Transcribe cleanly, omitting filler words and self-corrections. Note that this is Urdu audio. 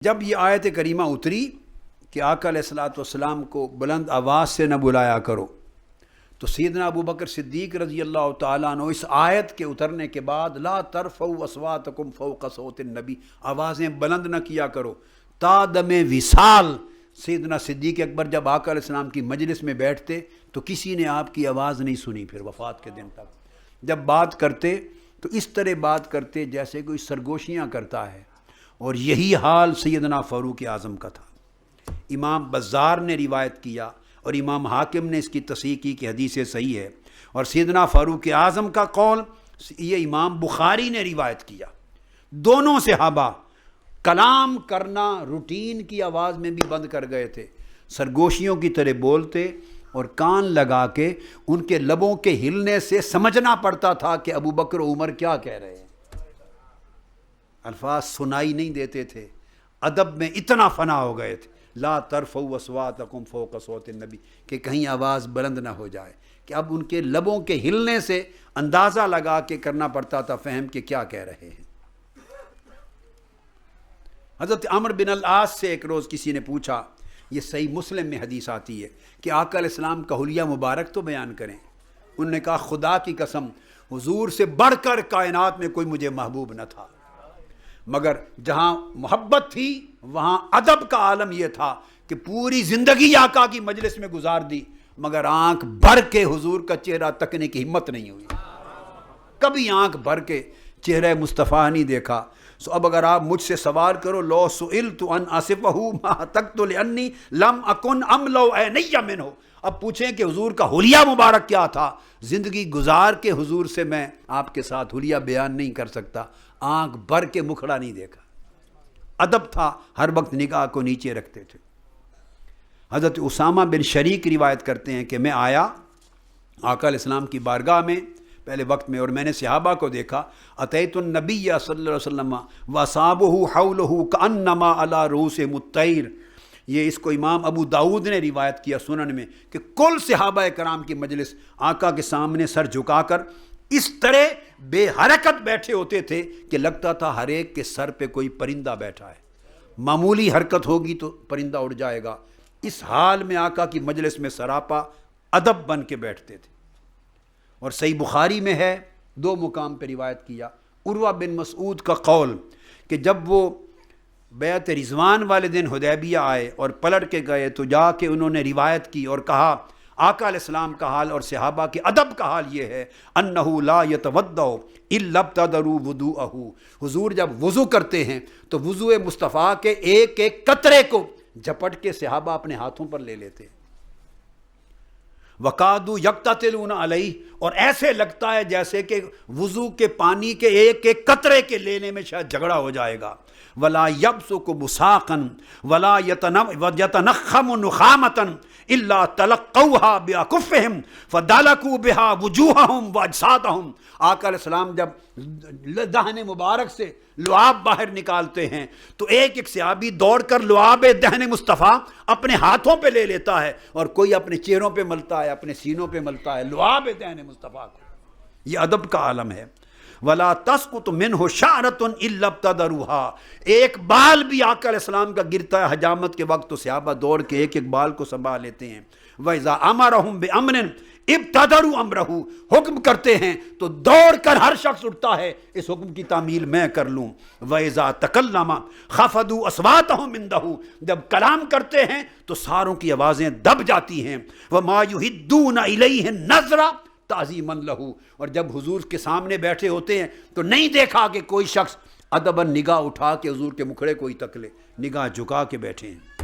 جب یہ آیت کریمہ اتری کہ آقا علیہ الصلوۃ والسلام کو بلند آواز سے نہ بلایا کرو، تو سیدنا ابو بکر صدیق رضی اللہ تعالیٰ عنہ اس آیت کے اترنے کے بعد لا ترفعوا اصواتکم فوق صوت النبی، آوازیں بلند نہ کیا کرو تا دم وصال۔ سیدنا صدیق اکبر جب آقا علیہ السلام کی مجلس میں بیٹھتے تو کسی نے آپ کی آواز نہیں سنی، پھر وفات کے دن تک جب بات کرتے تو اس طرح بات کرتے جیسے کوئی سرگوشیاں کرتا ہے، اور یہی حال سیدنا فاروق اعظم کا تھا۔ امام بزار نے روایت کیا اور امام حاکم نے اس کی تصحیح کی کہ حدیث صحیح ہے، اور سیدنا فاروق اعظم کا قول یہ امام بخاری نے روایت کیا۔ دونوں صحابہ کلام کرنا روٹین کی آواز میں بھی بند کر گئے تھے، سرگوشیوں کی طرح بولتے اور کان لگا کے ان کے لبوں کے ہلنے سے سمجھنا پڑتا تھا کہ ابو بکر و عمر کیا کہہ رہے ہیں۔ الفاظ سنائی نہیں دیتے تھے، ادب میں اتنا فنا ہو گئے تھے، لا ترفعوا اصواتکم فوق صوت النبی، کہ کہیں آواز بلند نہ ہو جائے، کہ اب ان کے لبوں کے ہلنے سے اندازہ لگا کے کرنا پڑتا تھا فہم کہ کیا کہہ رہے ہیں۔ حضرت عمرو بن العاص سے ایک روز کسی نے پوچھا، یہ صحیح مسلم میں حدیث آتی ہے کہ آقا علیہ السلام کا حلیہ مبارک تو بیان کریں۔ انہوں نے کہا خدا کی قسم حضور سے بڑھ کر کائنات میں کوئی مجھے محبوب نہ تھا، مگر جہاں محبت تھی وہاں ادب کا عالم یہ تھا کہ پوری زندگی آقا کی مجلس میں گزار دی مگر آنکھ بھر کے حضور کا چہرہ تکنے کی ہمت نہیں ہوئی، کبھی آنکھ بھر کے چہرہ مصطفیٰ نہیں دیکھا۔ سو اب اگر آپ مجھ سے سوال کرو لو سئلت ان اصفہ ما تقت لانی لم اکن املو عینی منہ، اب پوچھیں کہ حضور کا حلیہ مبارک کیا تھا، زندگی گزار کے حضور سے میں آپ کے ساتھ حلیہ بیان نہیں کر سکتا، آنکھ بھر کے مکھڑا نہیں دیکھا۔ ادب تھا، ہر وقت نگاہ کو نیچے رکھتے تھے۔ حضرت اسامہ بن شریک روایت کرتے ہیں کہ میں آیا آقا علیہ السلام کی بارگاہ میں پہلے وقت میں، اور میں نے صحابہ کو دیکھا، اتیت النبی صلی اللہ علیہ وسلم واصحابہ حولہ کانما علی رؤوس الطیر، یہ اس کو امام ابو داؤد نے روایت کیا سنن میں کہ کل صحابہ کرام کی مجلس آقا کے سامنے سر جھکا کر اس طرح بے حرکت بیٹھے ہوتے تھے کہ لگتا تھا ہر ایک کے سر پہ کوئی پرندہ بیٹھا ہے، معمولی حرکت ہوگی تو پرندہ اڑ جائے گا۔ اس حال میں آقا کی مجلس میں سراپا ادب بن کے بیٹھتے تھے۔ اور صحیح بخاری میں ہے، دو مقام پہ روایت کیا، عروہ بن مسعود کا قول کہ جب وہ بیعت رضوان والے دن حدیبیہ آئے اور پلٹ کے گئے تو جا کے انہوں نے روایت کی اور کہا آقا علیہ السلام کا حال اور صحابہ کے ادب کا حال یہ ہے، انہ لا یتودع الا ابتدروا وضوءہ، حضور جب وضو کرتے ہیں تو وضو مصطفیٰ کے ایک ایک قطرے کو جھپٹ کے صحابہ اپنے ہاتھوں پر لے لیتے ہیں، وقادو یقتتلون علیہ، اور ایسے لگتا ہے جیسے کہ وضو کے پانی کے ایک ایک قطرے کے لینے میں شاید جھگڑا ہو جائے گا، ولا یبسق بساقا ولا یتنخم نخامۃ الا تلقوها باکفہم فدلکوا بها وجوہہم واجسادہم۔ آقا علیہ السلام جب دہن مبارک سے لعاب باہر نکالتے ہیں تو ایک ایک صحابی دوڑ کر لعاب دہن مصطفیٰ اپنے ہاتھوں پہ لے لیتا ہے، اور کوئی اپنے چہروں پہ ملتا ہے، اپنے سینوں پہ ملتا ہے لعاب دہن مصطفیٰ کو۔ یہ ادب کا عالم ہے۔ ولا تسقط منہ شعرۃ الا ابتدروها، ایک بال بھی آقا علیہ السلام کا گرتا ہے حجامت کے وقت تو صحابہ دوڑ کے ایک ایک بال کو سنبھال لیتے ہیں۔ وَإِذَا أَمَرَهُمْ بِأَمْرٍ ابتدروا امرہ، حکم کرتے ہیں تو دوڑ کر ہر شخص اٹھتا ہے اس حکم کی تعمیل میں کر لوں۔ وَإِذَا تَكَلَّمَ خَفَضُوا أَصْوَاتَهُمْ عِندَهُ، جب کلام کرتے ہیں تو ساروں کی آوازیں دب جاتی ہیں۔ وَمَا يُهِدُّونَ إِلَيْهِ النَّظْرَ تعظیماً لہو، اور جب حضور کے سامنے بیٹھے ہوتے ہیں تو نہیں دیکھا کہ کوئی شخص ادباً نگاہ اٹھا کے حضور کے مکھڑے کو ہی تک لے، نگاہ جھکا کے بیٹھے ہیں۔